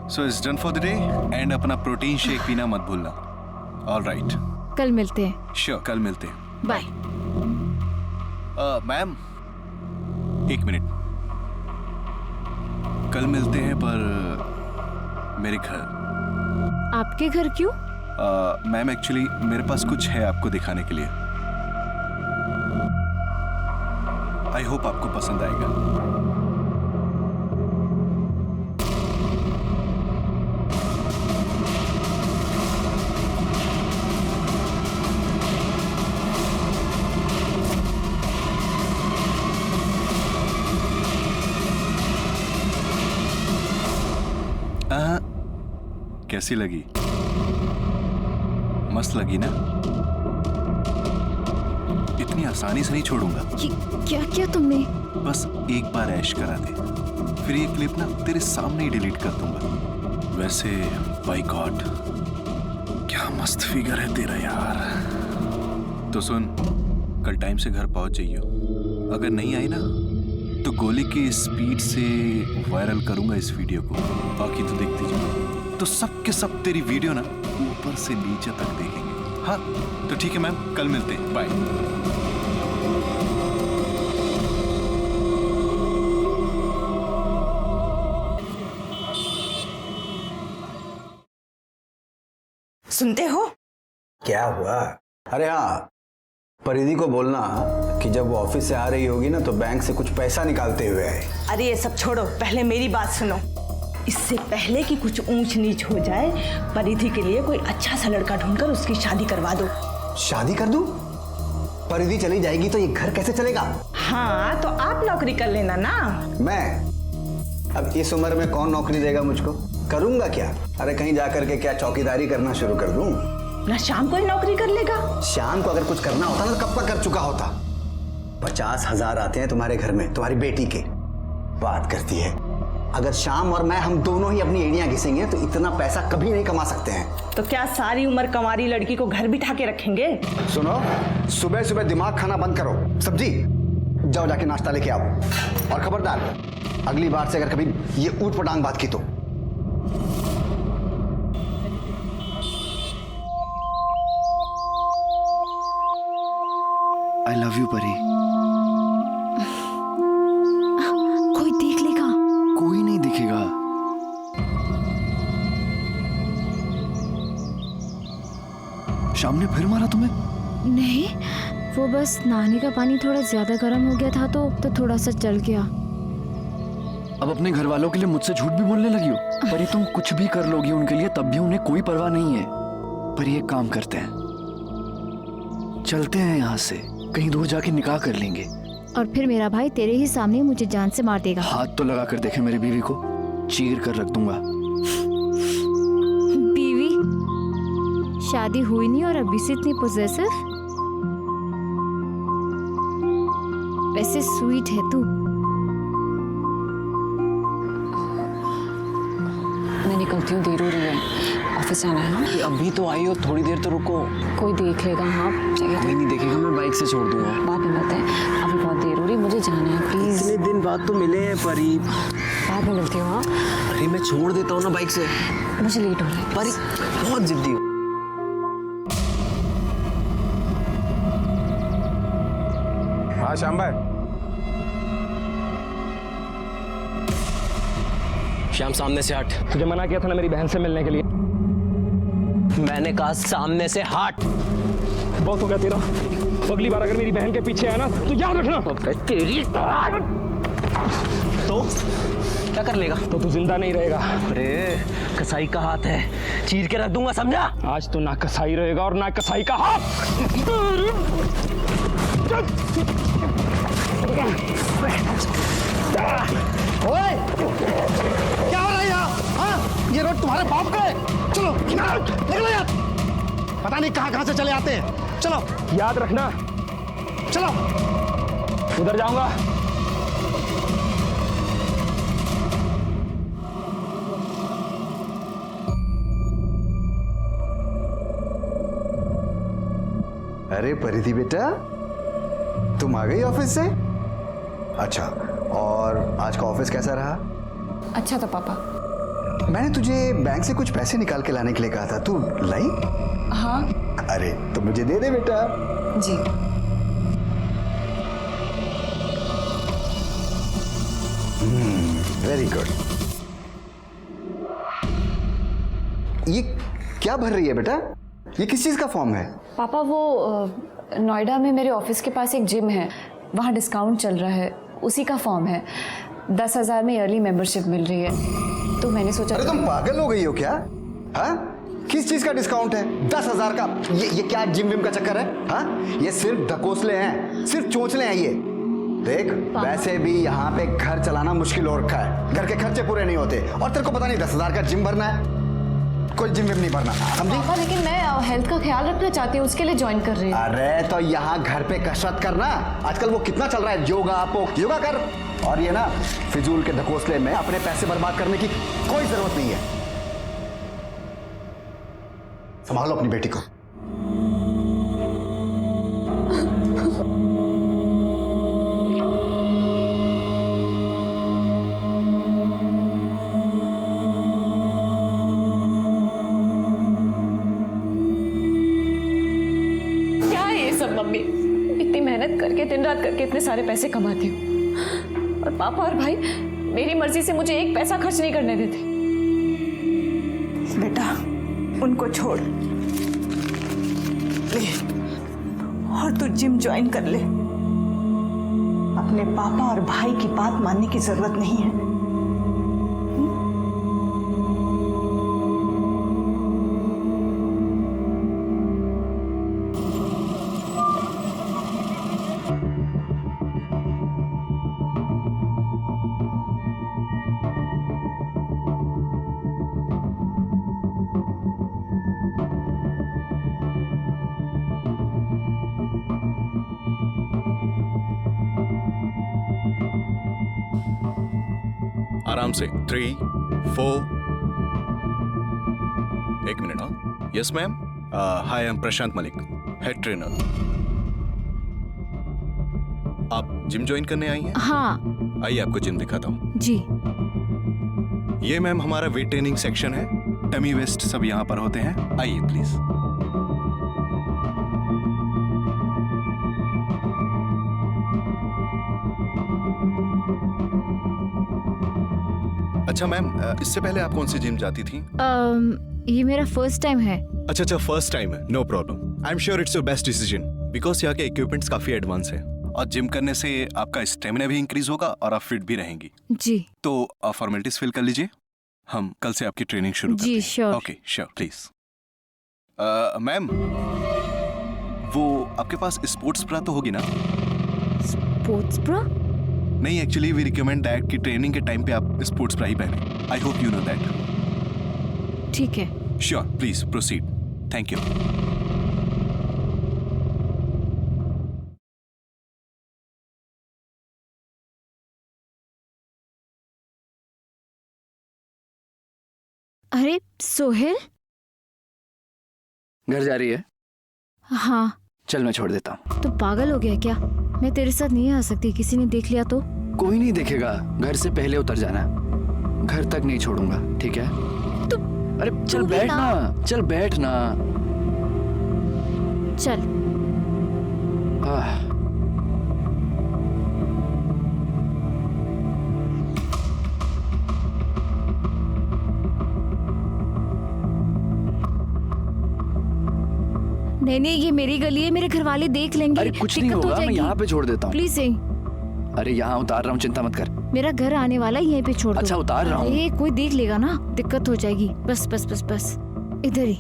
So it's done for the day and अपना protein shake पीना मत भूलना. All right. कल मिलते हैं. Sure, कल मिलते हैं. बाय. मैम, एक मिनट. कल मिलते हैं पर मेरे घर. आपके घर क्यों? मैम एक्चुअली मेरे पास कुछ है आपको दिखाने के लिए. आई होप आपको पसंद आएगा. कैसी लगी? मस्त लगी ना? इतनी आसानी से नहीं छोड़ूंगा. क्या किया तुमने? बस एक बार ऐश करा दे, फिर ये क्लिप ना तेरे सामने ही डिलीट कर दूंगा. वैसे बाय गॉड क्या मस्त फिगर है तेरा यार. तो सुन, कल टाइम से घर पहुंच जाइयो. अगर नहीं आई ना तो गोली की स्पीड से वायरल करूंगा इस वीडियो को. बाकी तो देखती जाओ. तो सब के सब तेरी वीडियो ना ऊपर से नीचे तक देखेंगे. हाँ तो ठीक है मैम, कल मिलते हैं. बाय. सुनते हो? क्या हुआ? अरे हाँ, परिधि को बोलना कि जब वो ऑफिस से आ रही होगी ना तो बैंक से कुछ पैसा निकालते हुए आए. अरे ये सब छोड़ो, पहले मेरी बात सुनो. इससे पहले कि कुछ ऊंच नीच हो जाए, परिधि के लिए कोई अच्छा सा लड़का ढूंढकर उसकी शादी करवा दो. शादी कर दूं? परिधि चली जाएगी तो ये घर कैसे चलेगा? हाँ तो आप नौकरी कर लेना ना. मैं? अब इस उम्र में कौन नौकरी देगा मुझको? करूंगा क्या? अरे कहीं जाकर के क्या चौकीदारी करना शुरू कर दूं? ना शाम को ही नौकरी कर लेगा. शाम को अगर कुछ करना होता ना तो कब का कर चुका होता. 50,000 आते हैं तुम्हारे घर में तुम्हारी बेटी के. बात करती है. अगर शाम और मैं हम दोनों ही अपनी एड़ियां घिसेंगे तो इतना पैसा कभी नहीं कमा सकते हैं. तो क्या सारी उम्र कंवारी लड़की को घर बिठा के रखेंगे? सुनो, सुबह सुबह दिमाग खाना बंद करो. सब्जी जाओ जाके नाश्ता लेके आओ. और खबरदार, अगली बार से अगर कभी ये ऊट पटांग बात की तो. आई लव यू परी. कोई देख लेगा? कोई नहीं दिखेगा. शाम ने फिर मारा तुम्हें? नहीं, वो बस नहाने का पानी थोड़ा ज्यादा गर्म हो गया था तो थोड़ा सा चल गया. अब अपने घर वालों के लिए मुझसे झूठ भी बोलने लगी हो? पर ये तुम कुछ भी कर लोगी उनके लिए तब भी उन्हें कोई परवाह नहीं है. पर ये काम करते हैं, चलते हैं यहाँ से, कहीं दूर जाके निकाह कर लेंगे. और फिर मेरा भाई तेरे ही सामने मुझे जान से मार देगा. हाथ तो लगा कर देखे मेरी बीवी को, चीर कर रख दूंगा. बीवी? शादी हुई नहीं और अभी से इतनी पोजेसिव? वैसे स्वीट है तू. मैं निकलती हूँ, देर हो रही है, ऑफिस जाना है. हाँ? अभी तो आई हो, थोड़ी देर तो रुको. कोई देख लेगा. हाँ चाहिए. कोई नहीं देखेगा, मैं बाइक से छोड़ दूंगा. बाद में मिलते हैं, अभी बहुत देर हो रही है, मुझे जाना है. प्लीज. इतने दिन बाद तो मिले हैं परी. बाद में मिलती हूँ. हाँ अरे मैं छोड़ देता हूँ ना बाइक से. मुझे लेट हो रहा है. परी बहुत जिद्दी हो. हाँ श्याम भाई. श्याम सामने से हट. तुझे मना किया था ना मेरी बहन से मिलने के लिए. मैंने कहा सामने से हट. बहुत हो गया तेरा. अगली बार अगर मेरी बहन के पीछे आया ना तो याद रखना. तेरी तो क्या कर लेगा? तो तू जिंदा नहीं रहेगा। अरे कसाई का हाथ है, चीर के रख दूंगा, समझा? आज तो ना कसाई रहेगा और ना कसाई का हाथ। ओए, क्या हो रहा है यहाँ? हाँ? ये रोड तुम्हारे बाप का है। चलो किनारे निकलो यार। पता नहीं कहाँ से चले आते हैं। चलो याद रखना। चलो। उधर जाऊंगा। अरे परिधि बेटा, तुम आ गई ऑफिस से? अच्छा, और आज का ऑफिस कैसा रहा? अच्छा था पापा। मैंने तुझे बैंक से कुछ पैसे निकाल के लाने के लिए कहा था, तू लाई? हाँ अरे तो मुझे दे दे बेटा। जी। Very good. ये क्या भर रही है बेटा? ये किस चीज का फॉर्म है? पापा वो नोएडा में मेरे ऑफिस के पास एक जिम है, वहाँ डिस्काउंट चल रहा है, उसी का फॉर्म है। 10,000 में ईयरली मेंबरशिप मिल रही है, तो मैंने सोचा। अरे तुम पागल हो गई हो क्या? हाँ, किस चीज का डिस्काउंट है? 10,000 का? ये क्या जिम विम का चक्कर है? हाँ, ये सिर्फ ढकोसले हैं, सिर्फ चोंचले हैं ये। देख, वैसे भी यहाँ पे घर चलाना मुश्किल हो रखा है, घर के खर्चे पूरे नहीं होते, और तेरे को पता नहीं 10,000 का जिम भरना है? कोई जिम विम नहीं भरना, समझी? पापा लेकिन मैं हेल्थ का ख्याल रखना चाहती हूँ, उसके लिए ज्वाइन कर रही हूँ। अरे तो यहाँ घर पे कसरत करना, आजकल वो कितना चल रहा है, योगा कर। और ये ना फिजूल के ढकोसले में अपने पैसे बर्बाद करने की कोई जरूरत नहीं है। संभालो अपनी बेटी को। क्या है ये सब मम्मी? इतनी मेहनत करके दिन रात करके इतने सारे पैसे कमाती हूँ, और पापा और भाई मेरी मर्जी से मुझे एक पैसा खर्च नहीं करने देते। बेटा उनको छोड़ ले और तू जिम ज्वाइन कर ले। अपने पापा और भाई की बात मानने की जरूरत नहीं है। आराम से 3, 4। एक मिनट। हाँ, yes ma'am. Hi, I am Prashant Malik, head trainer. आप जिम ज्वाइन करने आई हैं? हाँ आइए आपको जिम दिखाता हूँ। जी। ये मैम हमारा वेट ट्रेनिंग सेक्शन है, डमी वेस्ट सब यहाँ पर होते हैं। आइए प्लीज। अच्छा मैम, इससे पहले आप कौन सी जिम जाती थी? ये मेरा फर्स्ट टाइम है। अच्छा, फर्स्ट टाइम है, no problem. I am sure it's your best decision, because यहाँ के इक्विपमेंट्स काफी एडवांस है, और जिम करने से आपका स्टेमिना भी इंक्रीज होगा और आप फिट भी रहेंगी। जी। तो फॉर्मेलिटीज फिल कर लीजिए, हम कल से आपकी ट्रेनिंग शुरू करते हैं। जी sure. Okay sure, please. Ma'am, वो आपके पास स्पोर्ट्स ब्रा तो होगी ना? Sports bra? नहीं, एक्चुअली वी रिकमेंड दैट कि ट्रेनिंग के टाइम पे आप स्पोर्ट्स ब्रा ही पहने। I hope you know that. ठीक है। Sure, please proceed. Thank you. अरे सोहेल, घर जा रही है? हाँ। चल मैं छोड़ देता हूँ। तो पागल हो गया क्या? मैं तेरे साथ नहीं आ सकती, किसी ने देख लिया तो? कोई नहीं देखेगा, घर से पहले उतर जाना। घर तक नहीं छोड़ूंगा, ठीक है? तू अरे चल बैठ ना, चल बैठ ना। चल। नहीं, ये मेरी गली है, मेरे घर वाले देख लेंगे। अरे कुछ नहीं होगा, मैं यहाँ पे छोड़ देता हूँ। प्लीज अरे यहाँ उतार रहा हूँ, चिंता मत कर। मेरा घर आने वाला है, यहीं पे छोड़ दो। अच्छा उतार रहा हूँ। ये कोई देख लेगा ना, दिक्कत हो जाएगी। बस बस बस बस, इधर ही।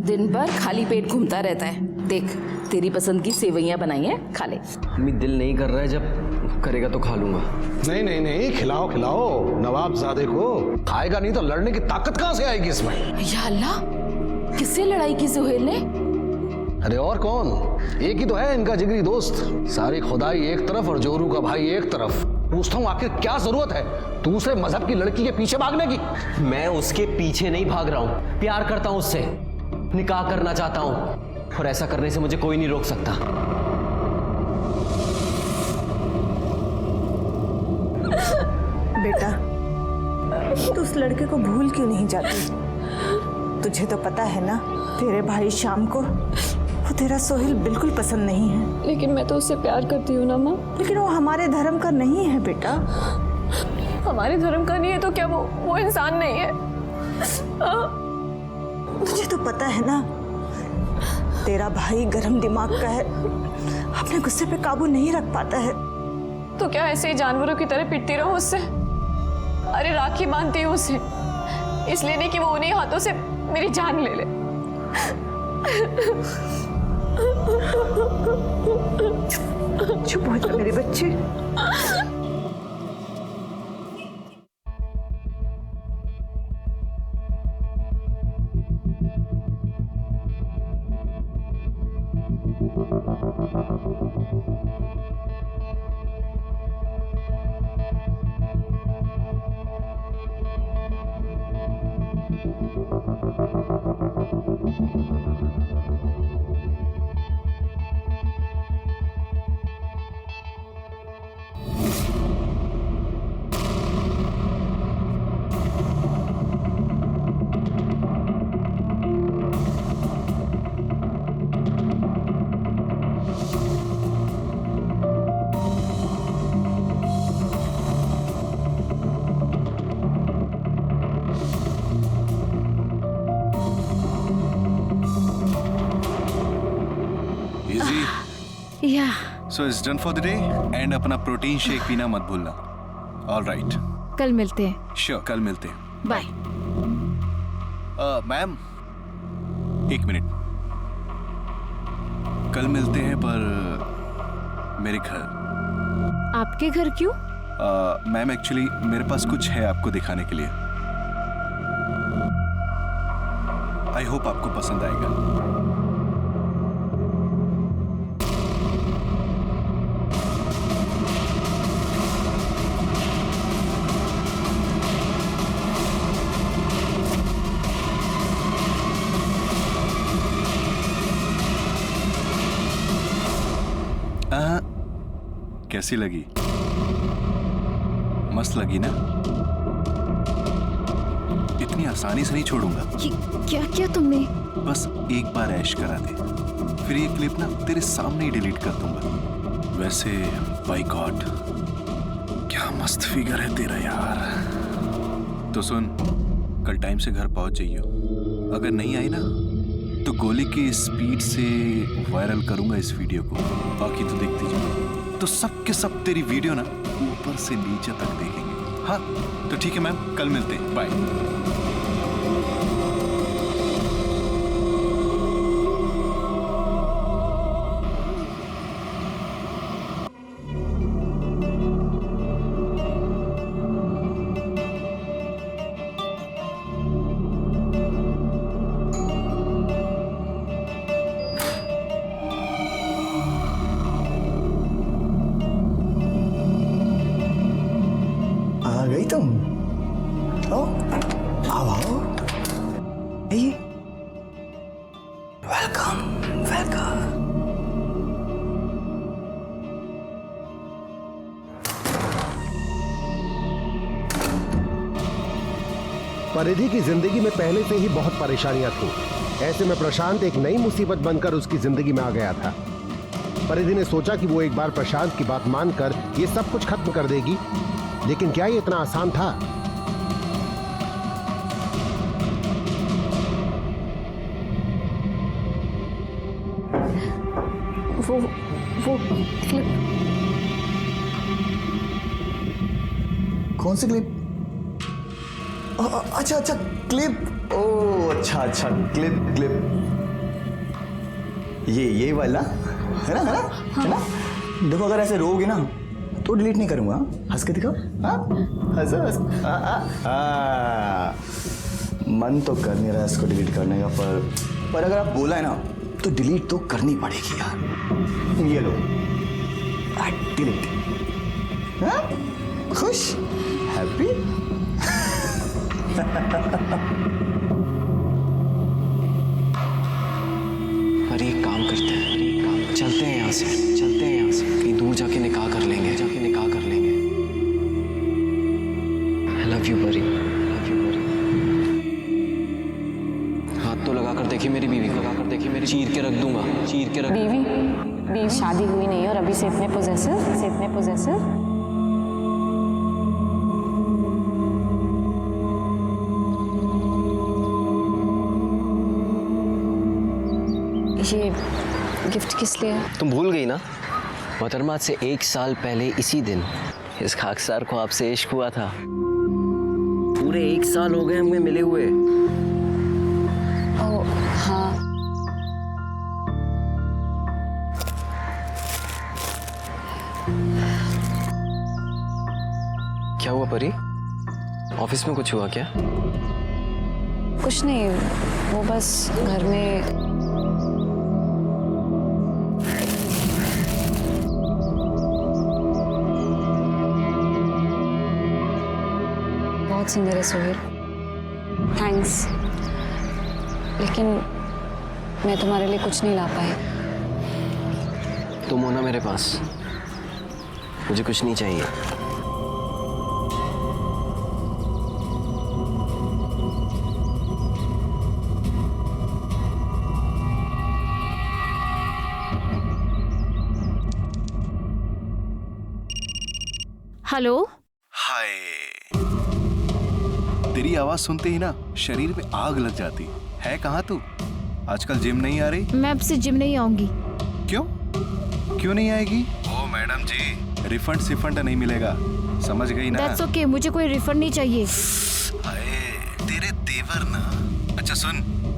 दिन भर खाली पेट घूमता रहता है। देख, तेरी पसंद की सेवइयां बनाई हैं, खा ले। अम्मी दिल नहीं कर रहा है, जब करेगा तो खा लूंगा। नहीं नहीं नहीं, खिलाओ खिलाओ नवाबजादे को। खाएगा नहीं तो लड़ने की ताकत कहाँ से आएगी इसमें? या अल्लाह, किससे लड़ाई की सुहेल ने? अरे और कौन, एक ही तो है इनका जिगरी दोस्त। सारी खुदाई एक तरफ और जोरू का भाई एक तरफ। पूछता हूँ आखिर क्या जरूरत है दूसरे मजहब की लड़की के पीछे भागने की? मैं उसके पीछे नहीं भाग रहा हूँ, प्यार करता हूँ उससे, निकाह करना चाहता हूँ, और ऐसा करने से मुझे कोई नहीं रोक सकता। बेटा, तू उस लड़के को भूल क्यों नहीं जाती? तुझे तो पता है ना, तेरे भाई शाम को वो तेरा सोहेल बिल्कुल पसंद नहीं है। लेकिन मैं तो उससे प्यार करती हूँ ना माँ। लेकिन वो हमारे धर्म का नहीं है बेटा। हमारे धर्म का नहीं है तो क्या वो इंसान नहीं है? तुझे तो पता है ना, तेरा भाई गरम दिमाग का है, अपने गुस्से पे काबू नहीं रख पाता है। तो क्या ऐसे ही जानवरों की तरह पिटती रहो उससे? अरे राखी बांधती हूँ उसे, इसलिए नहीं कि वो उन्हीं हाथों से मेरी जान ले ले। चुप हो जा मेरे बच्चे। या so it's done for the day and अपना प्रोटीन शेक पीना मत भूलना। ऑल राइट, कल मिलते हैं। श्योर, कल मिलते हैं। बाय। मैम एक मिनट, कल मिलते हैं पर मेरे घर। आपके घर क्यों? मैम एक्चुअली मेरे पास कुछ है आपको दिखाने के लिए। आई होप आपको पसंद आएगा। कैसी लगी? मस्त लगी ना? इतनी आसानी से नहीं छोड़ूंगा। क्या किया तुमने? बस एक बार ऐश करा दे, फिर ये क्लिप ना तेरे सामने ही डिलीट कर दूंगा। वैसे बाय गॉड क्या मस्त फिगर है तेरा यार। तो सुन, कल टाइम से घर पहुंच जाइयो। अगर नहीं आई ना तो गोली की स्पीड से वायरल करूंगा इस वीडियो को। बाकी तो देखती जाओ। तो सब के सब तेरी वीडियो ना ऊपर से नीचे तक देखेंगे। हाँ तो ठीक है मैम, कल मिलते हैं। बाय। गई तुम? आओ आओ आओ, वेलकम वेलकम। परिधि की जिंदगी में पहले से ही बहुत परेशानियां थी। ऐसे में प्रशांत एक नई मुसीबत बनकर उसकी जिंदगी में आ गया था। परिधि ने सोचा कि वो एक बार प्रशांत की बात मानकर ये सब कुछ खत्म कर देगी, लेकिन क्या ये इतना आसान था? वो क्लिप। कौन सी क्लिप? अच्छा अच्छा क्लिप। ओ अच्छा अच्छा क्लिप। ये वाला है ना है ना? देखो अगर ऐसे रोगे ना तो डिलीट नहीं करूंगा। हंस के दिखाओ। हंस। मन तो कर नहीं रहा इसको डिलीट करने का, पर अगर आप बोला है ना तो डिलीट तो करनी पड़ेगी यार। ये लो डिलीट। खुश हैप्पी। पर एक काम करते हैं, चलते हैं यहाँ से कहीं दूर जाके निकाह कर लेंगे। I love you परी। हाथ तो लगा कर देखिए मेरी बीवी को, चीर के रख दूंगा। बीवी शादी हुई नहीं है और अभी से इतने पोजेसिव। ये गिफ्ट किस लिए है? तुम भूल गई ना, मोहतरमा से 1 साल पहले इसी दिन इस खाकसार को आपसे इश्क हुआ था। पूरे 1 साल हो गए हमें मिले हुए। ओह हाँ। क्या हुआ परी? ऑफिस में कुछ हुआ क्या? कुछ नहीं, वो बस घर में बहुत सुंदर है सोहेल, थैंक्स, लेकिन मैं तुम्हारे लिए कुछ नहीं ला पाई। तुम हो ना मेरे पास, मुझे कुछ नहीं चाहिए। हेलो। हाय। तेरी आवाज सुनते ही ना शरीर में आग लग जाती है। कहाँ तू? आजकल जिम नहीं आ रही? मैं अब से जिम नहीं आऊंगी। क्यों नहीं आएगी? ओ मैडम जी, रिफंड सिफंड नहीं मिलेगा, समझ गई ना? That's okay, मुझे कोई रिफंड नहीं चाहिए। अरे तेरे तेवर ना। अच्छा सुन,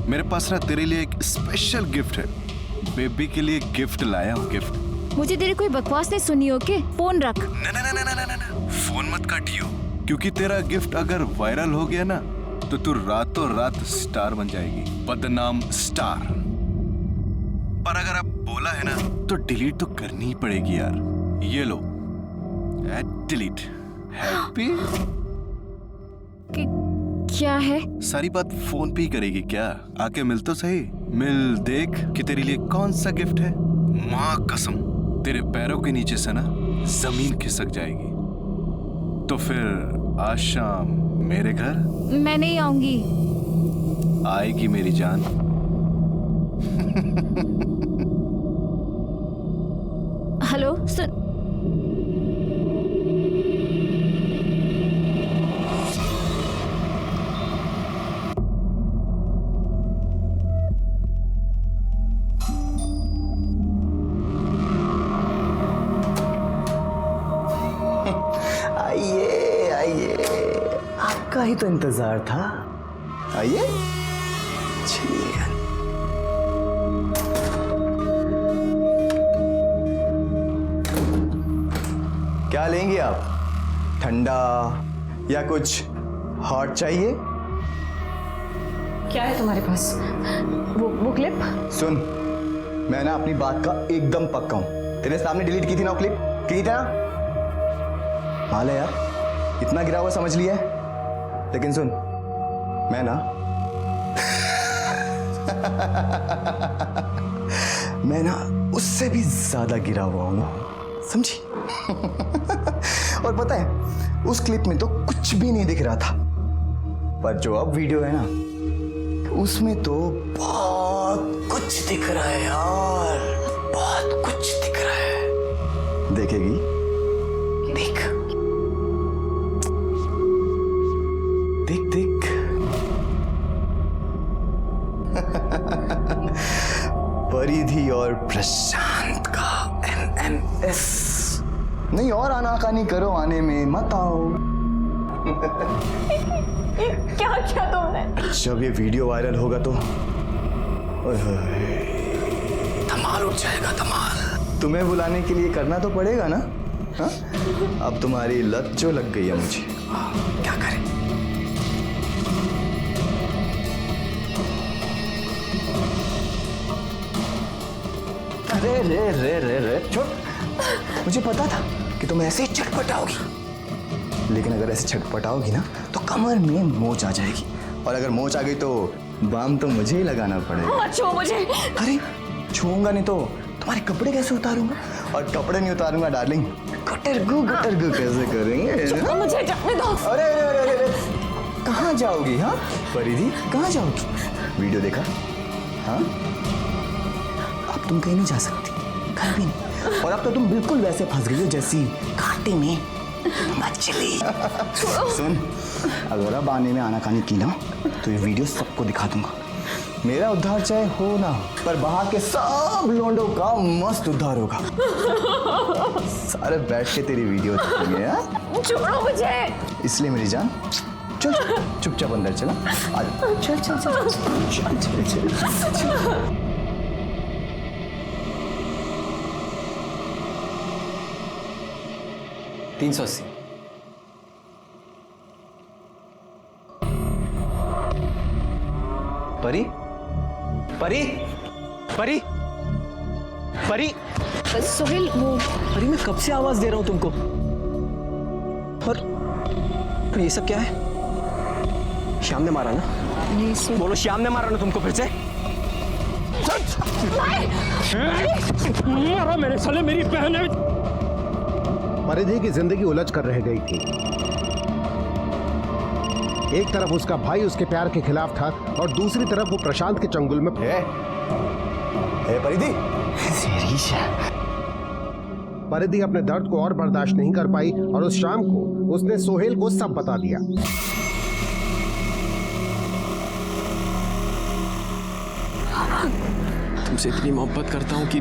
मेरे पास ना तेरे लिए एक स्पेशल गिफ्ट है। बेबी के लिए गिफ्ट लाया हूँ, गिफ्ट। मुझे तेरी कोई बकवास नहीं सुनी, ओके? फोन रख। ना फोन मत काटियो, क्योंकि तेरा गिफ्ट अगर वायरल हो गया ना तो तू रातों रात स्टार बन जाएगी, बदनाम स्टार। पर अगर आप बोला है ना तो डिलीट तो करनी ही पड़ेगी यार। ये लो, डिलीट। हैप्पी? क्या है? सारी बात फोन पे ही करेगी क्या? आके मिल तो सही, मिल देख कि तेरे लिए कौन सा गिफ्ट है। माँ कसम, तेरे पैरों के नीचे से ना जमीन खिसक जाएगी। तो फिर आज शाम मेरे घर? मैं नहीं आऊंगी। आएगी मेरी जान। हेलो सुन, आइए, आपका ही तो इंतजार था। आइए, चलिए। क्या लेंगे आप? ठंडा या कुछ हॉट चाहिए? क्या है तुम्हारे पास? वो क्लिप? सुन, मैं ना अपनी बात का एकदम पक्का हूं। तेरे सामने डिलीट की थी ना वो क्लिप, की थी ना? हाल है यार, इतना गिरा हुआ समझ लिया है। लेकिन सुन, मैं ना मैं ना उससे भी ज्यादा गिरा हुआ हूं, समझी? और पता है, उस क्लिप में तो कुछ भी नहीं दिख रहा था, पर जो अब वीडियो है ना उसमें तो बहुत कुछ दिख रहा है यार, बहुत कुछ दिख रहा है। देखेगी? देख देख देख। परिधि और प्रशांत का NS। नहीं और आनाकानी करो, आने में मत आओ। क्या किया तुमने? जब ये वीडियो वायरल होगा तो धमाल उठ जाएगा, धमाल। तुम्हें बुलाने के लिए करना तो पड़ेगा ना? हा? अब तुम्हारी लत जो लग गई है मुझे, क्या करें? अरे रे रे रे रे छोड़, मुझे पता था कि तुम ऐसे ही छटपटाओगी, लेकिन अगर ऐसे छटपटाओगी ना तो कमर में मोच आ जाएगी, और अगर मोच आ गई तो बाम तो मुझे ही लगाना पड़ेगा। मत छू मुझे। अरे छूऊंगा नहीं तो तुम्हारे कपड़े कैसे उतारूंगा? और कपड़े नहीं उतारूंगा डार्लिंग, गुटरगु कैसे करेंगे? मुझे जाने दो। अरे अरे अरे अरे कहाँ जाओगी? हाँ परिधि, कहाँ जाओगी? वीडियो देखा? हाँ अब तुम कहीं नहीं जा सकती, कहीं भी नहीं। और अब तो तुम बिल्कुल वैसे फंस गई हो जैसी घाटे में मछली। सुन, अगर अब आने में आनाकानी की ना तो ये वीडियो सबको दिखा दूंगा। मेरा उद्धार चाहे हो ना हो, पर बाहर के सब लोंडों का मस्त उद्धार होगा। सारे बैठ के तेरी वीडियो देखेंगे। हाँ? छोड़ो मुझे। इसलिए मेरी जान, चल चुपचाप अंदर चला। चल चल चल चल चल चल चल। 380। परी परी परी परी सोहेल वो परी, मैं कब से आवाज दे रहा हूं तुमको, और ये सब क्या है? श्याम ने मारा ना? नहीं बोलो, श्याम ने मारा ना तुमको फिर से? मारा मेरे साले, मेरी बहन है। परिधि की जिंदगी उलझ कर रह गई थी। एक तरफ उसका भाई उसके प्यार के खिलाफ था और दूसरी तरफ वो प्रशांत के चंगुल में। परिधि, परिधि अपने दर्द को और बर्दाश्त नहीं कर पाई और उस शाम को उसने सोहेल को सब बता दिया। तुमसे इतनी मोहब्बत करता हूं कि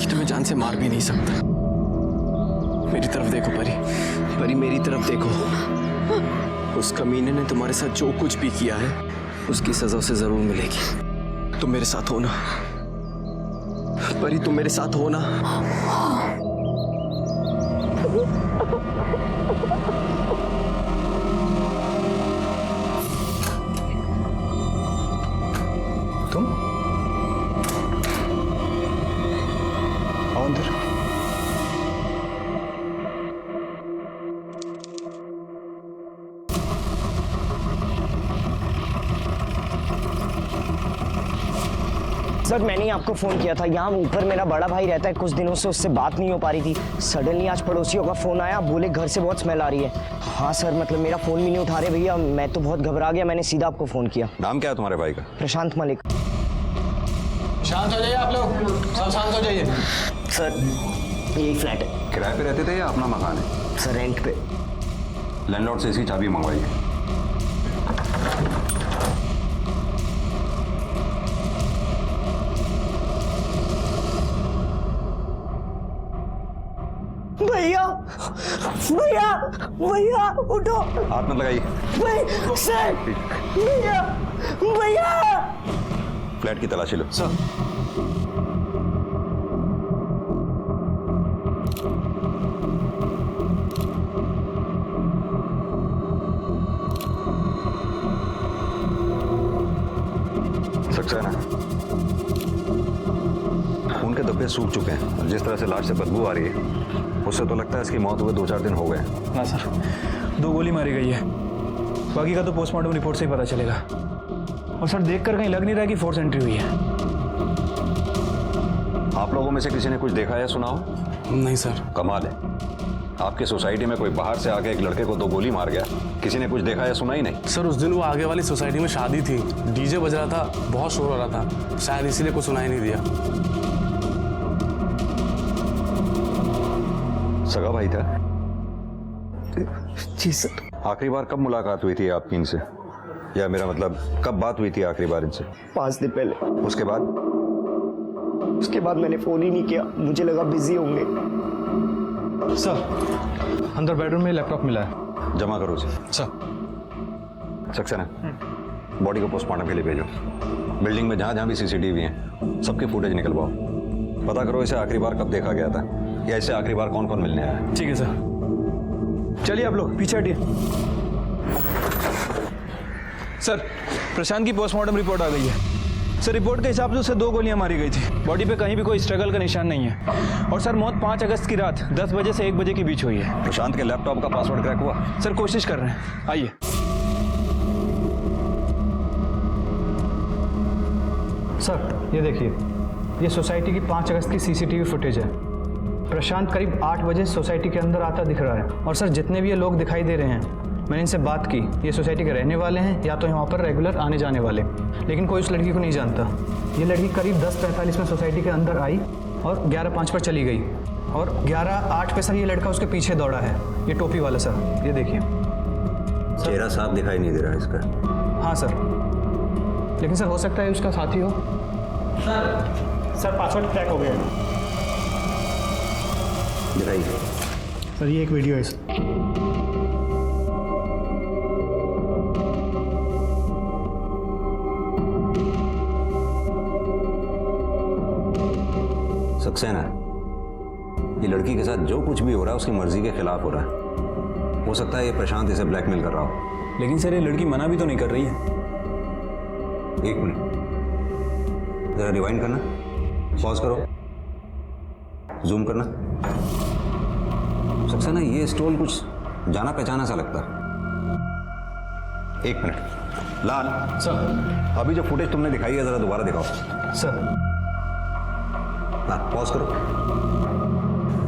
तुम्हें जान से मार भी नहीं सकता। मेरी तरफ देखो परी, परी मेरी तरफ देखो। उस कमीने ने तुम्हारे साथ जो कुछ भी किया है उसकी सजा उसे जरूर मिलेगी। तुम मेरे साथ हो ना परी, तुम मेरे साथ हो ना? तुम आओ अंदर। सर मैंने ही आपको फ़ोन किया था। यहाँ ऊपर मेरा बड़ा भाई रहता है, कुछ दिनों से उससे बात नहीं हो पा रही थी। सडनली आज पड़ोसियों का फ़ोन आया, बोले घर से बहुत स्मेल आ रही है। हाँ सर, मतलब मेरा फ़ोन भी नहीं उठा रहे भैया, मैं तो बहुत घबरा गया, मैंने सीधा आपको फ़ोन किया। नाम क्या है तुम्हारे भाई का? प्रशांत मलिक। शांत हो जाइए आप लोग, सब शांत हो जाइए। सर यही फ्लैट है। किराए पे रहते थे या अपना मकान है? सर रेंट पे। लैंडलॉर्ड से इसकी चाबी मंगवाइए। भैया भैया भैया उठो। हाथ मत लगाइए। सर भैया भैया। फ्लैट की तलाशी लो। सर सक्सेना, खून के धब्बे सूख चुके हैं और जिस तरह से लाश से बदबू आ रही है उससे तो लगता है इसकी मौत हुए 2-4 दिन हो गए। ना सर, 2 गोली मारी गई है, बाकी का तो पोस्टमार्टम रिपोर्ट से ही पता चलेगा। और सर देखकर कहीं लग नहीं रहा कि फोर्स एंट्री हुई है। आप लोगों में से किसी ने कुछ देखा या सुना हो? नहीं सर। कमाल है, आपकी सोसाइटी में कोई बाहर से आके एक लड़के को 2 गोली मार गया, किसी ने कुछ देखा या सुना ही नहीं? सर उस दिन वो आगे वाली सोसाइटी में शादी थी, डीजे बज रहा था, बहुत शोर हो रहा था, शायद इसीलिए कुछ सुनाई नहीं दिया। सगा भाई था? जी सर। आखिरी बार कब मुलाकात हुई थी आपकी इनसे, या मेरा मतलब कब बात हुई थी आखिरी बार इनसे? 5 दिन पहले। उसके बाद? उसके बाद मैंने फ़ोन ही नहीं किया, मुझे लगा बिजी होंगे। सर अंदर बेडरूम में लैपटॉप मिला है। जमा करो उसे। सर सक्सेना, बॉडी को पोस्टमार्टम के लिए भेजो। बिल्डिंग में जहाँ जहाँ भी सीसीटीवी हैं सबके फुटेज निकलवाओ। पता करो इसे आखिरी बार कब देखा गया था या इसे आखिरी बार कौन कौन मिलने आया है। ठीक है सर। चलिए आप लोग पीछे हटिए। सर प्रशांत की पोस्टमार्टम रिपोर्ट आ गई है। सर रिपोर्ट के हिसाब से उसे 2 गोलियां मारी गई थी। बॉडी पे कहीं भी कोई स्ट्रगल का निशान नहीं है। और सर मौत 5 अगस्त की रात 10 बजे से 1 बजे के बीच हुई है। प्रशांत के लैपटॉप का पासवर्ड क्रैक हुआ? सर कोशिश कर रहे हैं, आइए। सर ये देखिए, ये सोसाइटी की 5 अगस्त की सीसीटीवी फुटेज है। प्रशांत करीब 8 बजे सोसाइटी के अंदर आता दिख रहा है। और सर जितने भी ये लोग दिखाई दे रहे हैं, मैंने इनसे बात की, ये सोसाइटी के रहने वाले हैं या तो यहाँ पर रेगुलर आने जाने वाले, लेकिन कोई उस लड़की को नहीं जानता। ये लड़की करीब 10:45 में सोसाइटी के अंदर आई और 11:05 पर चली गई। और 11:08 पे सर ये लड़का उसके पीछे दौड़ा है, ये टोपी वाला सर, ये देखिए। चेहरा साफ दिखाई नहीं दे रहा इसका। हाँ सर, लेकिन सर हो सकता है उसका साथी हो। सर पासवर्ड क्रैक हो गया। दिखाइए सर ये एक वीडियो है सर। सक्सेना, ये लड़की के साथ जो कुछ भी हो रहा है उसकी मर्जी के खिलाफ हो रहा है। हो सकता है ये प्रशांत इसे ब्लैकमेल कर रहा हो। लेकिन सर ये लड़की मना भी तो नहीं कर रही है। 1 मिनट, जरा रिवाइंड करना, पॉज करो, जूम करना। सक्सेना, ये स्टोल कुछ जाना पहचाना सा लगता है। 1 मिनट, लाल सर अभी जो फुटेज तुमने दिखाई है जरा दोबारा दिखाओ। सर हाँ, पॉज करो,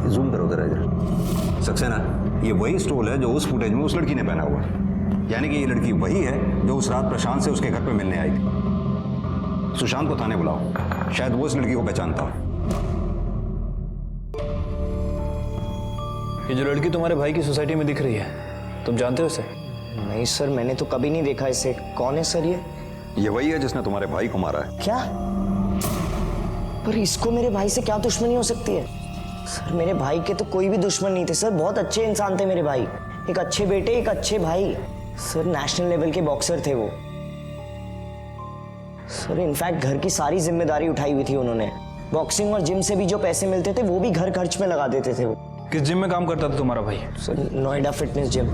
जूम करो जरा इधर। सक्सेना, ये वही स्टोल है जो उस फुटेज में उस लड़की ने पहना हुआ है। यानी कि ये लड़की वही है जो उस रात प्रशांत से उसके घर पे मिलने आई थी। सुशांत को थाने बुलाओ, शायद वो इस लड़की को पहचानता हो। ये जो लड़की तुम्हारे भाई की सोसाइटी में दिख रही है, तुम जानते हो इसे? नहीं सर, मैंने तो कभी नहीं देखा इसे। कौन है सर ये? ये वही है जिसने तुम्हारे भाई को मारा है। क्या? पर इसको मेरे भाई से क्या दुश्मनी हो सकती है? सर मेरे भाई के तो कोई भी दुश्मन नहीं थे सर, बहुत अच्छे इंसान थे मेरे भाई। एक अच्छे बेटे, एक अच्छे भाई। सर नेशनल लेवल के बॉक्सर थे वो। सर इनफैक्ट घर की सारी जिम्मेदारी उठाई हुई थी उन्होंने। बॉक्सिंग और जिम से भी जो पैसे मिलते थे वो भी घर खर्च में लगा देते थे वो। किस जिम में काम करता था तुम्हारा भाई? Sir Noida fitness gym.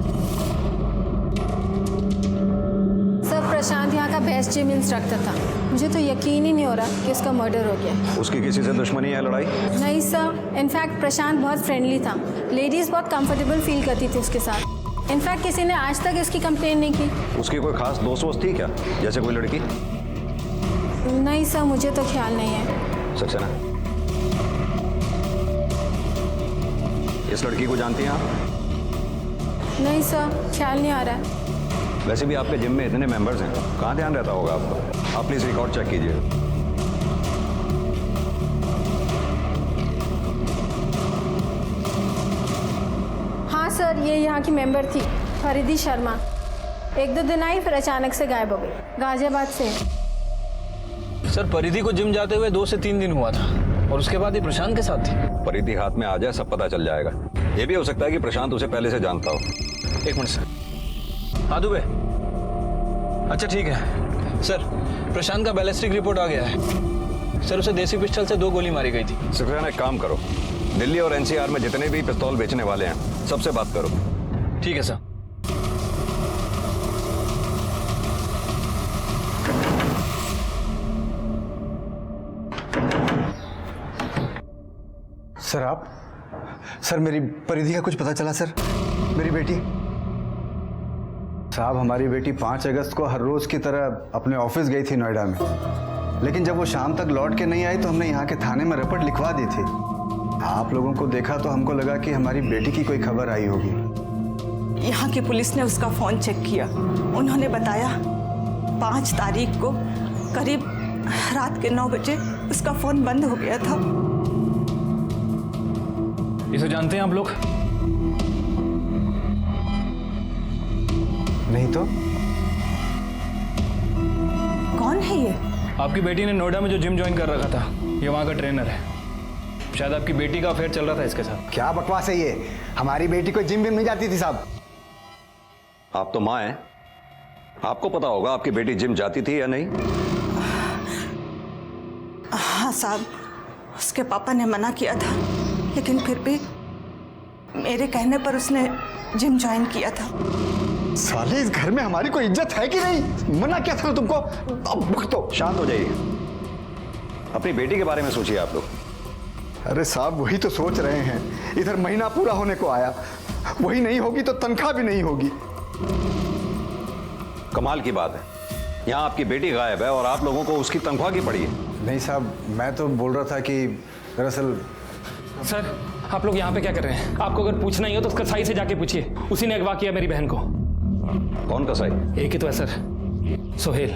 Sir Prashant यहाँ का बेस्ट जिम इंस्ट्रक्टर था। मुझे तो यकीन ही नहीं हो रहा कि उसका मर्डर हो गया। उसकी किसी से दुश्मनी है, लड़ाई? नहीं सर, इनफैक्ट प्रशांत बहुत फ्रेंडली था। लेडीज़ बहुत कंफर्टेबल फील करती थी उसके साथ। इनफैक्ट किसी ने आज तक इसकी कंप्लेन नहीं की। उसकी कोई खास दोस्त वोस्त थी क्या, जैसे कोई लड़की? नहीं सर, मुझे तो ख्याल नहीं है। सक्सेना, इस लड़की को जानती हैं आप? नहीं सर, ख्याल नहीं आ रहा है। वैसे भी आपके जिम में इतने मेंबर्स हैं, कहाँ ध्यान रहता होगा आपका? आप प्लीज रिकॉर्ड चेक कीजिए। हाँ सर, ये यहाँ की मेंबर थी, फरीदी शर्मा। 1-2 दिन आई, फिर अचानक से गायब हो गई। गाजियाबाद से। सर परिधि को जिम जाते हुए 2 से 3 दिन हुआ था और उसके बाद ये प्रशांत के साथ थी। परिधि हाथ में आ जाए सब पता चल जाएगा। ये भी हो सकता है कि प्रशांत उसे पहले से जानता हो। 1 मिनट सर। हाँ दुबे, अच्छा ठीक है सर। प्रशांत का बैलिस्टिक रिपोर्ट आ गया है सर। उसे देसी पिस्टल से 2 गोली मारी गई थी। सक्सेना, एक काम करो, दिल्ली और एनसीआर में जितने भी पिस्तौल बेचने वाले हैं सबसे बात करो। ठीक है सर। सर आप? सर मेरी परिधि का कुछ पता चला सर? मेरी बेटी? साहब हमारी बेटी 5 अगस्त को हर रोज की तरह अपने ऑफिस गई थी नोएडा में, लेकिन जब वो शाम तक लौट के नहीं आई तो हमने यहाँ के थाने में रिपोर्ट लिखवा दी थी। आप लोगों को देखा तो हमको लगा कि हमारी बेटी की कोई खबर आई होगी। यहाँ की पुलिस ने उसका फोन चेक किया। उन्होंने बताया 5 तारीख को करीब रात के 9 बजे उसका फोन बंद हो गया था। इसे जानते हैं आप लोग? नहीं तो? कौन है ये? आपकी बेटी ने नोएडा में जो जिम ज्वाइन कर रखा था, ये वहाँ का ट्रेनर है। शायद आपकी बेटी का अफेयर चल रहा था इसके साथ। क्या बकवास है ये? हमारी बेटी को जिम नहीं जाती थी साहब। आप तो माँ हैं, आपको पता होगा आपकी बेटी जिम जाती थी या नहीं। हाँ साहब, उसके पापा ने मना किया था, लेकिन फिर भी मेरे कहने पर उसने जिम ज्वाइन किया था। साले, इस घर में हमारी कोई इज्जत है कि नहीं? मना क्या था तुमको? अब भुगतो। शांत हो जाइए, अपनी बेटी के बारे में सोचिए आप लोग। अरे साहब, वही तो सोच रहे हैं। इधर महीना पूरा होने को आया, वही नहीं होगी तो तनख्वाह भी नहीं होगी। कमाल की बात है, यहाँ आपकी बेटी गायब है और आप लोगों को उसकी तनख्वाह की पड़ी है। नहीं साहब, मैं तो बोल रहा था कि दरअसल। सर, आप लोग यहाँ पे क्या कर रहे हैं? आपको अगर पूछना ही हो तो कसाई से जाके पूछिए, उसी ने अगवा किया मेरी बहन को। कौन कसाई? एक ही तो है सर, सोहेल।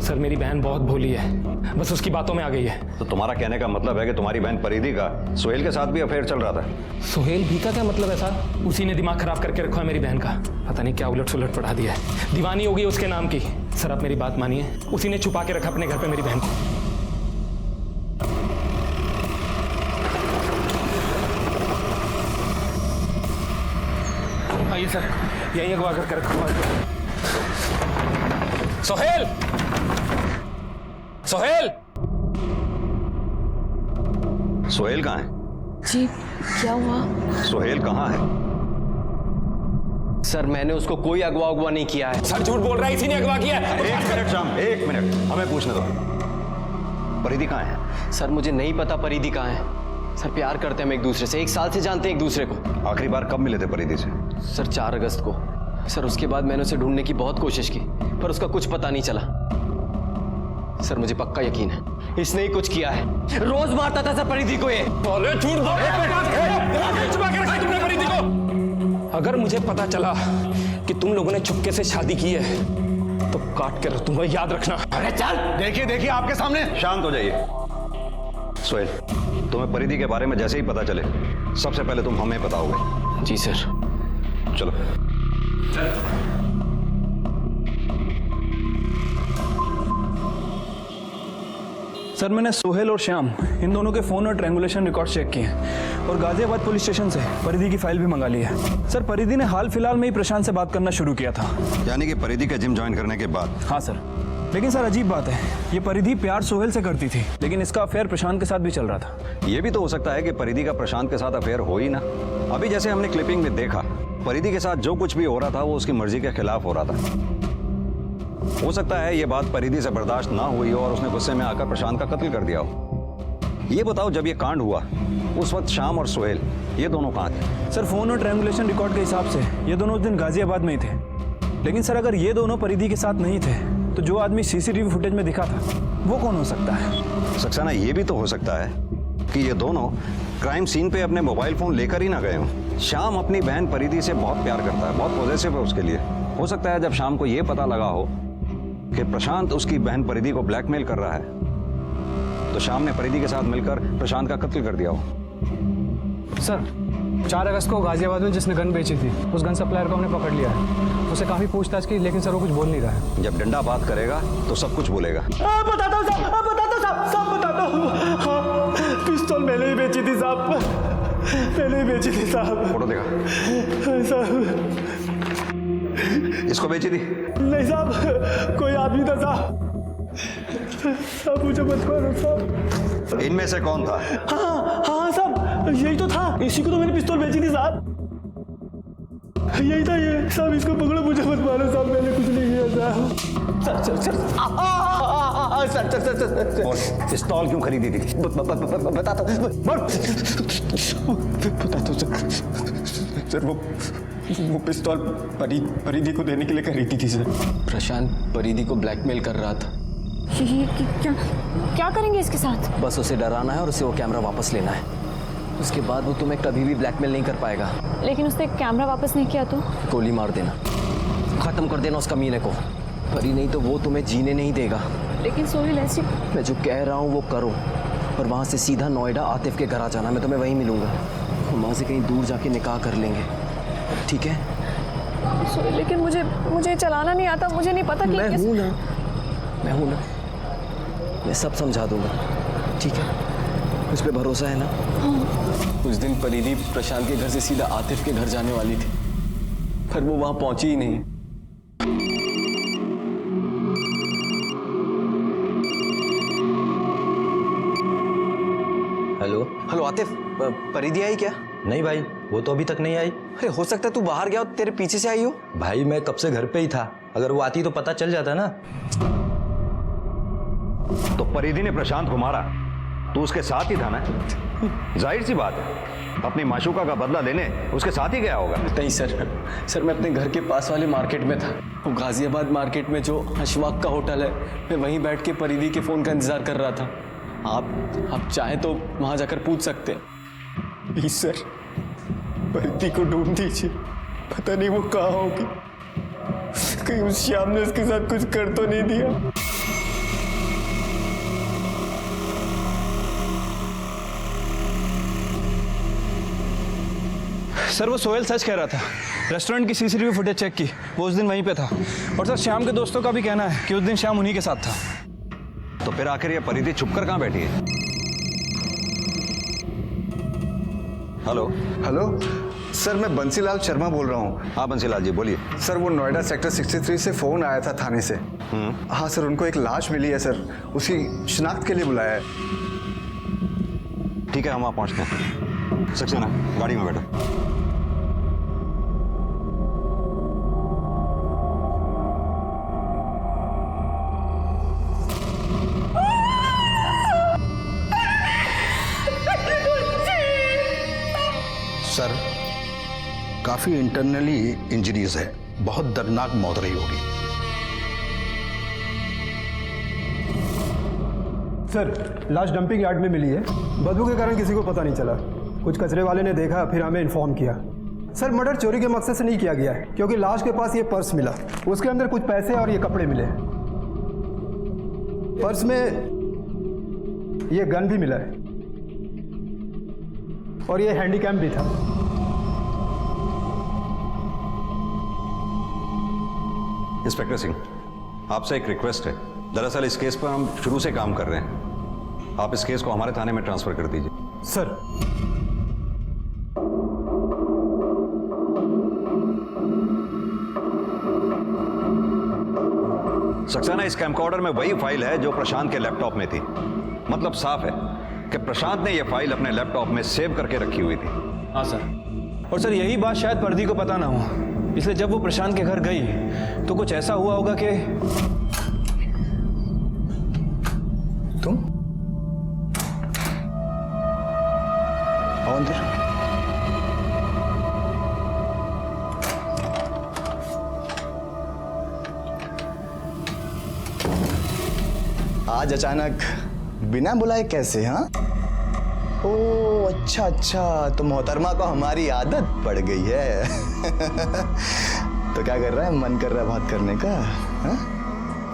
सर, मेरी बहन बहुत भोली है, बस उसकी बातों में आ गई है। तो तुम्हारा कहने का मतलब है कि तुम्हारी बहन परिधि का सोहेल के साथ भी अफेयर चल रहा था? सोहेल भी का क्या मतलब है सर? उसी ने दिमाग खराब करके रखा है मेरी बहन का, पता नहीं क्या उलट सुलट पढ़ा दिया है। दीवानी होगी उसके नाम की। सर, आप मेरी बात मानिए, उसी ने छुपा के रखा अपने घर पे मेरी बहन को। आइए सर, यही अगवा कर रखा। सोहेल! सोहेल! सोहेल कहाँ है? जी, क्या हुआ? सोहेल कहाँ है? सर, मैंने उसको कोई अगवा नहीं किया है। सर, झूठ बोल रहा है, इसी ने अगवा किया है। एक मिनट श्याम, एक मिनट, हमें पूछने दो। परिधि कहाँ है? सर, मुझे नहीं पता परिधि कहाँ है। सर, प्यार करते हैं हम एक दूसरे से, 1 साल से जानते हैं एक दूसरे को। आखिरी बार कब मिले थे परिधि से? सर, 4 अगस्त को। सर, उसके बाद मैंने उसे ढूंढने की बहुत कोशिश की, पर उसका कुछ पता नहीं चला। सर, मुझे पक्का यकीन है इसने ही कुछ किया है। रोज मारता था सर परिधि को ये। बोले झूठ बोल छुपा के रखा तुमने परिधि को। अगर मुझे पता चला कि तुम लोगों ने चुपके से शादी की है तो काट के रख दूंगा, याद रखना। अरे चल, देखिए देखिए आपके सामने। शांत हो जाइए। सोहेल, तुम्हें परिधि के बारे में जैसे ही पता चले सबसे पहले तुम हमें बताओगे। जी सर। चलो। सर, मैंने सोहेल और श्याम इन दोनों के फोन और ट्रैंगुलेशन रिकॉर्ड चेक किए हैं और गाजियाबाद पुलिस स्टेशन से परिधि की फाइल भी मंगा ली है। सर, परिधि ने हाल फिलहाल में ही प्रशांत से बात करना शुरू किया था। यानी कि परिधि का जिम ज्वाइन करने के बाद? हाँ सर, लेकिन सर अजीब बात है, ये परिधि प्यार सोहेल से करती थी, लेकिन इसका अफेयर प्रशांत के साथ भी चल रहा था। ये भी तो हो सकता है कि परिधि का प्रशांत के साथ अफेयर हो ही ना। अभी जैसे हमने क्लिपिंग में देखा, परिधि के साथ जो कुछ भी हो रहा था वो उसकी मर्जी के खिलाफ हो रहा था। हो सकता है ये बात परिधि से बर्दाश्त ना हुई हो और उसने गुस्से में आकर प्रशांत का कत्ल कर दिया हो। ये बताओ, जब ये कांड हुआ उस वक्त श्याम और सोहेल ये दोनों कहाँ थे? सर, फोन और ट्रैंगुलेशन रिकॉर्ड के हिसाब से ये दोनों उस दिन गाजियाबाद में ही थे। लेकिन सर, अगर ये दोनों परिधि के साथ नहीं थे तो जो आदमी सीसीटीवी फुटेज में दिखा था वो कौन हो सकता है? सक्सेना, ये भी तो हो सकता है कि ये दोनों क्राइम सीन पे अपने मोबाइल फोन लेकर ही ना गए हों। श्याम अपनी बहन परिधि से बहुत प्यार करता है, बहुत पॉजिटिव है उसके लिए। हो सकता है जब श्याम को ये पता लगा हो कि प्रशांत उसकी बहन परिधि को ब्लैकमेल कर रहा है तो श्याम ने परिधि के साथ मिलकर प्रशांत का कत्ल कर दिया हो। सर, 4 अगस्त को गाजियाबाद में जिसने गन बेची थी उस गन सप्लायर को हमने पकड़ लिया है। उसे काफी पूछताछ की, लेकिन सर वो कुछ बोल नहीं रहा है। जब डंडा बात करेगा तो सब कुछ बोलेगा। बताता हूँ साहब, बताता हूँ साहब, सब बताता हूँ। हाँ, पिस्तौल मैंने ही बेची थी साहब, मैंने ही बेची थी साहब। फोटो देखा साहब? इसको बेची थी? नहीं साहब, कोई आदमी था साहब। साहब मुझे मत मारो साहब। इनमें से कौन था? हाँ हाँ साहब, यही तो था, इसी को तो मैंने पिस्तौल बेची थी साहब। यही था ये साहब, इसको पकड़ो, मुझे मत मारो साहब, मैंने कुछ नहीं किया साहब। Sir sir sir sir sir sir sir पिस्तौल क्यों खरीदी थी? बताता हूँ सर, वो पिस्तौल परिधि को देने के लिए खरीदी थी सर। प्रशांत परिधि को ब्लैकमेल कर रहा था। ये क्या करेंगे इसके साथ? बस उसे डराना है और उसे वो कैमरा वापस लेना है। उसके बाद वो तुम्हें कभी भी ब्लैकमेल नहीं कर पाएगा। लेकिन उसने कैमरा वापस नहीं किया तो? गोली मार देना, खत्म कर देना उस कमीने को। परी नहीं तो वो तुम्हें जीने नहीं देगा। लेकिन सोहेल ऐसी। मैं जो कह रहा हूँ वो करो और वहाँ से सीधा नोएडा आतिफ के घर आ जाना। मैं तुम्हें वहीं मिलूंगा, हम वहाँ से कहीं दूर जाके निकाह कर लेंगे, ठीक है? लेकिन मुझे चलाना नहीं आता, मुझे नहीं पता कि मैं हूँ ना, मैं सब समझा दूंगा, ठीक है? मुझ पे भरोसा है ना? उस दिन परिधि प्रशांत के घर से सीधा आतिफ के घर जाने वाली थी, पर वो वहां पहुंची ही नहीं। हेलो आतिफ, परिधि आई क्या? नहीं भाई, वो तो अभी तक नहीं आई। अरे हो सकता है तू बाहर गया हो, तेरे पीछे से आई हो। भाई मैं कब से घर पे ही था, अगर वो आती तो पता चल जाता ना। तो परिधि ने प्रशांत को मारा, तू उसके साथ ही था ना? जाहिर सी बात है, अपनी माशूका का बदला लेने उसके साथ ही गया होगा। नहीं सर, मैं अपने घर के पास वाले मार्केट में था। वो गाजियाबाद मार्केट में जो अशफाक का होटल है, मैं वहीं बैठ के परिधि के फोन का इंतजार कर रहा था। आप चाहें तो वहां जाकर पूछ सकते हैं। प्लीज सर, परिधि को ढूंढ दीजिए, पता नहीं वो कहाँ होगी, कहीं उस श्याम ने उसके साथ कुछ कर तो नहीं दिया। सर वो सोहेल सच कह रहा था, रेस्टोरेंट की सीसीटीवी फुटेज चेक की, वो उस दिन वहीं पे था। और सर श्याम के दोस्तों का भी कहना है कि उस दिन श्याम उन्हीं के साथ था। तो फिर आखिर ये परिधि छुपकर कहाँ बैठी है? हेलो सर, मैं बंसीलाल शर्मा बोल रहा हूँ। हाँ बंसीलाल जी बोलिए। सर वो नोएडा सेक्टर 63 से फ़ोन आया था थाने से। हाँ सर, उनको एक लाश मिली है सर, उसकी शिनाख्त के लिए बुलाया है। ठीक है, हम वहाँ पहुँचते हैं। सक्सेना, गाड़ी में बैठो। सर काफी इंटरनली इंजरीज है, बहुत दर्दनाक मौत रही होगी। सर लाश डंपिंग यार्ड में मिली है, बदबू के कारण किसी को पता नहीं चला। कुछ कचरे वाले ने देखा, फिर हमें इन्फॉर्म किया। सर मर्डर चोरी के मकसद से नहीं किया गया है, क्योंकि लाश के पास ये पर्स मिला, उसके अंदर कुछ पैसे और ये कपड़े मिले। पर्स में ये गन भी मिला है और ये हैंडीकैम भी था। इंस्पेक्टर सिंह, आपसे एक रिक्वेस्ट है। दरअसल इस केस पर हम शुरू से काम कर रहे हैं, आप इस केस को हमारे थाने में ट्रांसफर कर दीजिए। सर सक्सेना, इस कैमकॉर्डर में वही फाइल है जो प्रशांत के लैपटॉप में थी। मतलब साफ है कि प्रशांत ने यह फाइल अपने लैपटॉप में सेव करके रखी हुई थी। हाँ सर, और सर यही बात शायद परिधि को पता ना हो, इसलिए जब वो प्रशांत के घर गई तो कुछ ऐसा हुआ होगा कि तुम आओ अंदर। आज अचानक बिना बुलाए कैसे? हाँ, ओ अच्छा, तो मोहतरमा को हमारी आदत पड़ गई है। तो क्या कर रहा है, मन कर रहा है बात करने का? हाँ?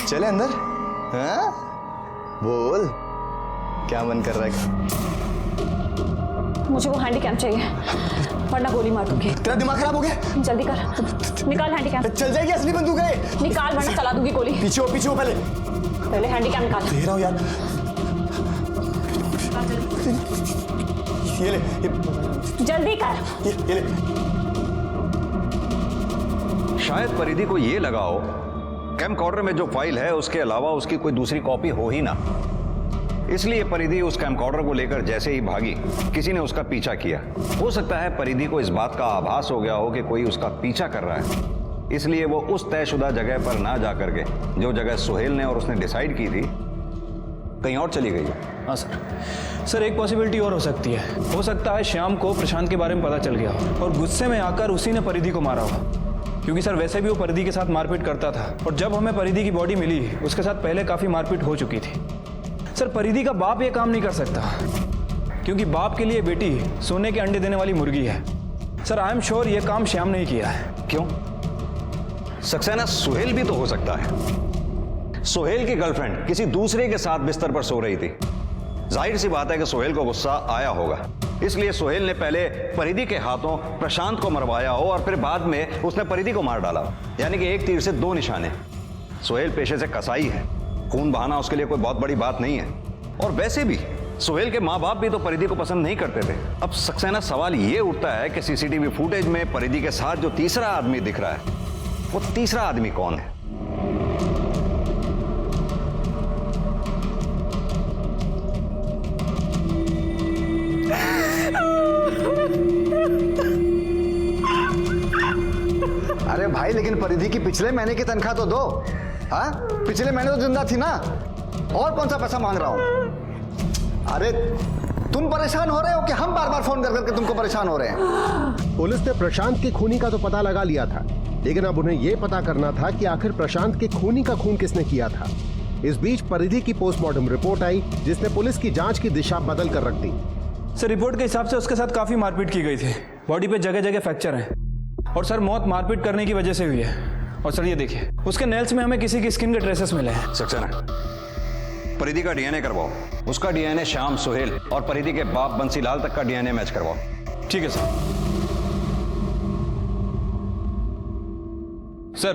चले अंदर। हाँ? बोल, क्या मन कर रहा है? मुझे वो हैंडीकैम चाहिए, वरना गोली मार दूंगी। तेरा दिमाग खराब हो गया? जल्दी कर, निकाल हैंडीकैम। चल जाएगी असली बंदूक है। निकाल वरना चला दूंगी गोली। पीछे हो पहले हैंडीकैम निकाल। दे रहा हूँ यार, ये ले, जल्दी कर। ये ले। शायद परिधि को ये लगा हो कैमकॉर्डर में जो फाइल है उसके अलावा उसकी कोई दूसरी कॉपी हो ही ना, इसलिए परिधि उस कैमकॉर्डर को लेकर जैसे ही भागी किसी ने उसका पीछा किया। हो सकता है परिधि को इस बात का आभास हो गया हो कि कोई उसका पीछा कर रहा है, इसलिए वो उस तयशुदा जगह पर ना जा करके जो जगह सुहेल ने और उसने डिसाइड की थी कहीं और चली गई। हाँ सर, एक पॉसिबिलिटी और हो सकती है। हो सकता है श्याम को प्रशांत के बारे में पता चल गया हो और गुस्से में आकर उसी ने परिधि को मारा हो, क्योंकि सर वैसे भी वो परिधि के साथ मारपीट करता था और जब हमें परिधि की बॉडी मिली उसके साथ पहले काफ़ी मारपीट हो चुकी थी। सर परिधि का बाप ये काम नहीं कर सकता, क्योंकि बाप के लिए बेटी सोने के अंडे देने वाली मुर्गी है। सर आई एम श्योर ये काम श्याम ने ही किया है। क्यों? सक्सेना, सुहेल भी तो हो सकता है। सुहेल की गर्लफ्रेंड किसी दूसरे के साथ बिस्तर पर सो रही थी, जाहिर सी बात है कि सुहेल को गुस्सा आया होगा, इसलिए सुहेल ने पहले परिधि के हाथों प्रशांत को मरवाया हो और फिर बाद में उसने परिधि को मार डाला। यानी कि एक तीर से दो निशाने। सुहेल पेशे से कसाई है, खून बहाना उसके लिए कोई बहुत बड़ी बात नहीं है। और वैसे भी सोहेल के माँ बाप भी तो परिधि को पसंद नहीं करते थे। अब सक्सेना सवाल ये उठता है कि सीसीटीवी फुटेज में परिधि के साथ जो तीसरा आदमी दिख रहा है, वो तीसरा आदमी कौन है? अरे भाई, लेकिन परिधि की पिछले महीने की तनख्वाह तो दो। हाँ, पिछले महीने तो जिंदा थी ना, और कौन सा पैसा मांग रहा हूं? अरे तुम परेशान हो रहे हो कि हम बार बार फोन कर करके तुमको परेशान हो रहे हैं? पुलिस ने प्रशांत के खूनी का तो पता लगा लिया था, लेकिन अब उन्हें यह पता करना था कि आखिर प्रशांत के खूनी का खून किसने किया था। इस बीच परिधि की पोस्टमार्टम रिपोर्ट आई, जिसने पुलिस की जांच की दिशा बदल कर रख दी। सर, रिपोर्ट के हिसाब से उसके साथ काफी मारपीट की गई थी। बॉडी पे जगह जगह फ्रैक्चर है और सर मौत मारपीट करने की वजह से हुई है। और सर ये देखिए, उसके नेल्स में हमें किसी की स्किन के ट्रेसेस मिले हैं। सक्सेना, परिधि का डीएनए करवाओ। उसका डीएनए श्याम, सोहेल और परिधि के बाप बंसीलाल तक का डीएनए मैच करवाओ। ठीक है सर। सर,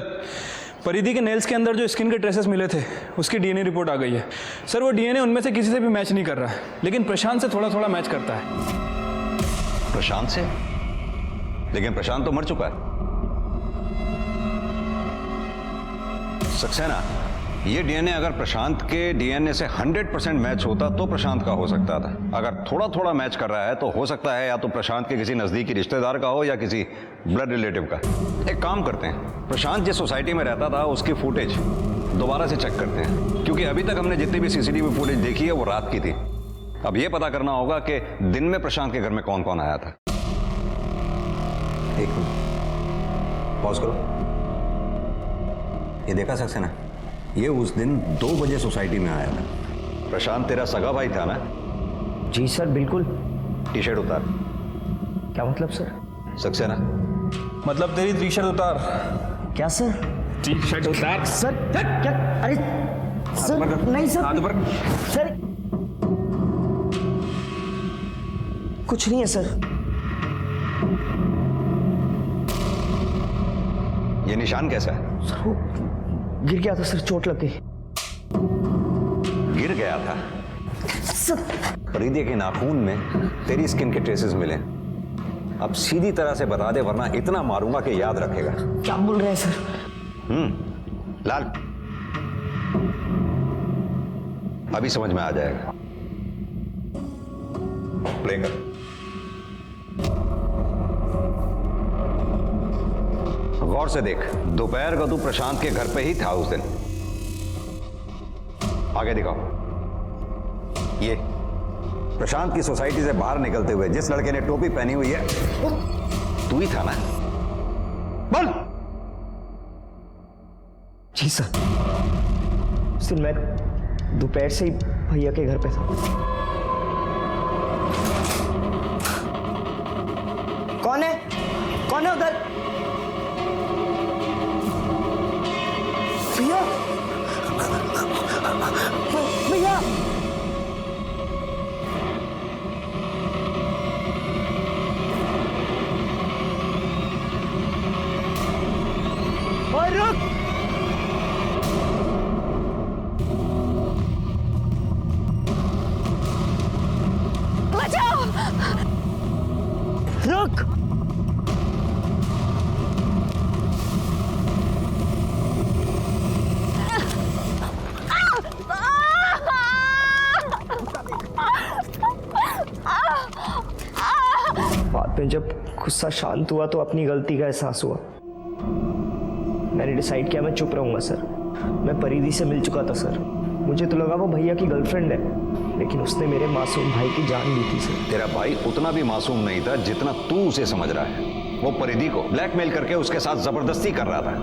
परिधि के नेल्स के अंदर जो स्किन के ट्रेसेस मिले थे, उसकी डीएनए रिपोर्ट आ गई है। सर, वो डीएनए उनमें से किसी से भी मैच नहीं कर रहा है, लेकिन प्रशांत से थोड़ा थोड़ा मैच करता है। प्रशांत से? लेकिन प्रशांत तो मर चुका है। सक्सेना, ये डीएनए अगर प्रशांत के डीएनए से 100% मैच होता तो प्रशांत का हो सकता था। अगर थोड़ा थोड़ा मैच कर रहा है तो हो सकता है या तो प्रशांत के किसी नजदीकी रिश्तेदार का हो या किसी ब्लड रिलेटिव का। एक काम करते हैं, प्रशांत जिस सोसाइटी में रहता था उसकी फुटेज दोबारा से चेक करते हैं, क्योंकि अभी तक हमने जितनी भी सीसीटीवी फुटेज देखी है वो रात की थी। अब ये पता करना होगा कि दिन में प्रशांत के घर में कौन कौन आया था। एक मिनट पॉज करो। ये देखा सक्सेना, ये उस दिन 2 बजे सोसाइटी में आया था। प्रशांत तेरा सगा भाई था ना? जी सर, बिल्कुल। टी शर्ट उतार। क्या मतलब सर? सक्सेना, मतलब तेरी टी शर्ट उतार। क्या सर? टी शर्ट उतार। सर क्या? अरे सर, नहीं सर। सर कुछ नहीं है सर। ये निशान कैसा है? सर वो गिर गया था सर, चोट लग गई। गिर गया था? सर परिधि के नाखून में तेरी स्किन के ट्रेसेस मिले। अब सीधी तरह से बता दे, वरना इतना मारूंगा कि याद रखेगा। क्या बोल रहे हैं सर? लाल, अभी समझ में आ जाएगा। प्ले कर। गौर से देख, दोपहर को तू प्रशांत के घर पे ही था उस दिन। आगे दिखाओ। ये प्रशांत की सोसाइटी से बाहर निकलते हुए जिस लड़के ने टोपी पहनी हुई है, तू ही था ना? बोल। जी सर, उस दिन मैं दोपहर से ही भैया के घर पे था। कौन है? कौन है उधर? भैया, भैया, और रुक। बचाओ! रुक। बाद में जब गुस्सा शांत हुआ तो अपनी गलती का एहसास हुआ। मैंने डिसाइड किया मैं चुप रहूंगा सर। मैं परिधि से मिल चुका था सर। मुझे तो लगा वो भैया की गर्लफ्रेंड है, लेकिन उसने मेरे मासूम भाई की जान ली थी सर। तेरा भाई उतना भी मासूम नहीं था जितना तू उसे समझ रहा है। वो परिधि को ब्लैकमेल करके उसके साथ जबरदस्ती कर रहा था।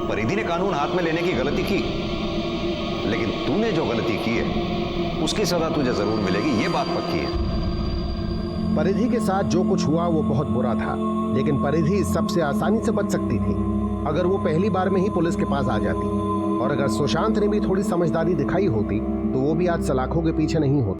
परिधि ने कानून हाथ में लेने की गलती की, लेकिन तूने जो गलती की है उसकी सजा तुझे जरूर मिलेगी, ये बात पक्की है। परिधि के साथ जो कुछ हुआ वो बहुत बुरा था, लेकिन परिधि इस सबसे आसानी से बच सकती थी अगर वो पहली बार में ही पुलिस के पास आ जाती, और अगर सुशांत ने भी थोड़ी समझदारी दिखाई होती तो वो भी आज सलाखों के पीछे नहीं होता।